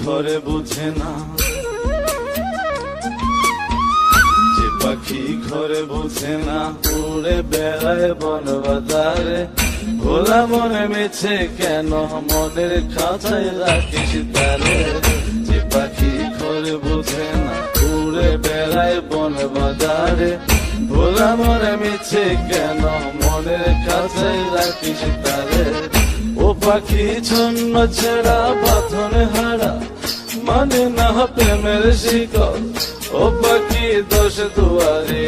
ঘরে বুঝে না, যে পাখি ঘরে বুঝে না, উড়ে বেড়ায় বন বাজারে। ভোলা মনে মিছে কেন মনের খাঁচায় রাখিস তারে। যে পাখি ঘরে বুঝে না, উড়ে বেড়ায় বন বাজারে। ভোলা মনে মিছে কেন মনের খাঁচায় রাখিস তারে। ও পাখি ছন্ন ছেড়া বাঁধন হারা, মানে না প্রেমের শিকল। ও পাখি দোষ দুয়ারে,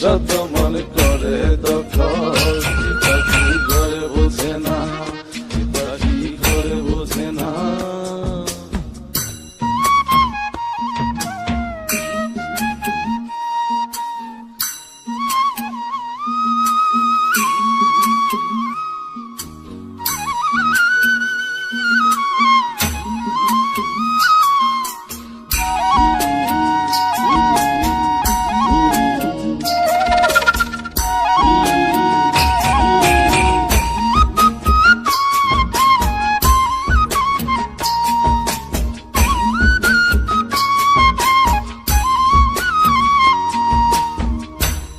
শত মন করে দখল। পাখি ঘরে বুঝে না, পাখি ঘরে বুঝে না।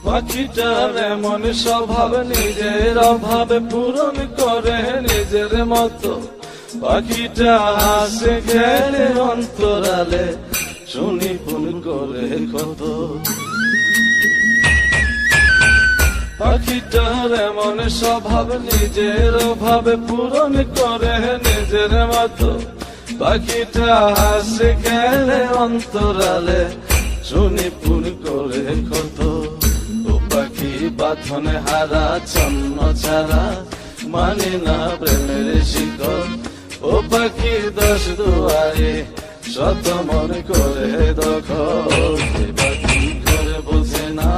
পাখিটার এমন স্বভাব, নিজের অভাবে পূরণ করে নিজের মতো। পাখিটা হাসে খেলে অন্তরালে, শুনি ফুল করে কত। পাখিটার এমন স্বভাব, নিজের অভাবে পূরণ করে নিজের মতো। পাখিটা হাসে খেলে অন্তরালে, শুনি ফুল করে কত। পাখি বাঁধনে হারা, ছন্ন ছাড়া, মানে না প্রেমের শিকল। ও পাখি দোষ দুয়ারে, শত মন করে দখল। যে পাখি ঘরে বোঝে না,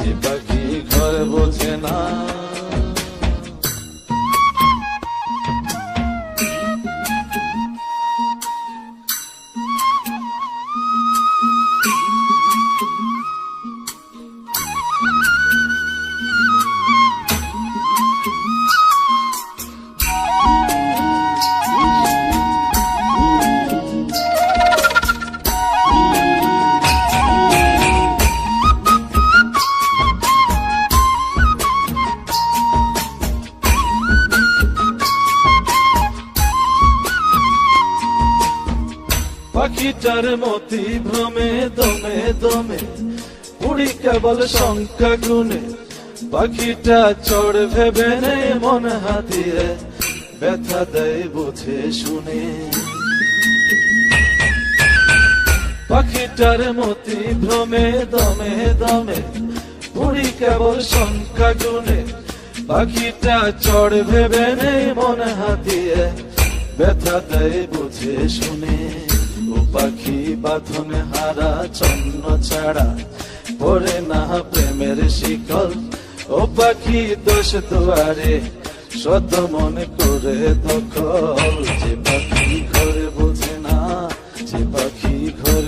যে পাখি ঘরে বোঝে না। পাখিটার মতি ভ্রমে দমে দমে, উড়ি কেবল সংখ্যা গুনে। পাখিটা চড় ভেবে নেই মন হাতিয়ে, ব্যথা দেয় বুঝে শুনে। পাখিটার মতি ভ্রমে দমে দমে, উড়ি কেবল সংখ্যা গুনে। পাখিটা চড় ভেবে নেই মন হাতিয়ে, ব্যথা দেয় বুঝে শুনে। ও পাখি বাঁধনে হারা, ছন্ন ছাড়া, পড়ে না প্রেমের শিকল। ও পাখি দোষ দুয়ারে, শত মনে করে দখল। যে পাখি ঘরে বোঝে না, যে পাখি ঘরে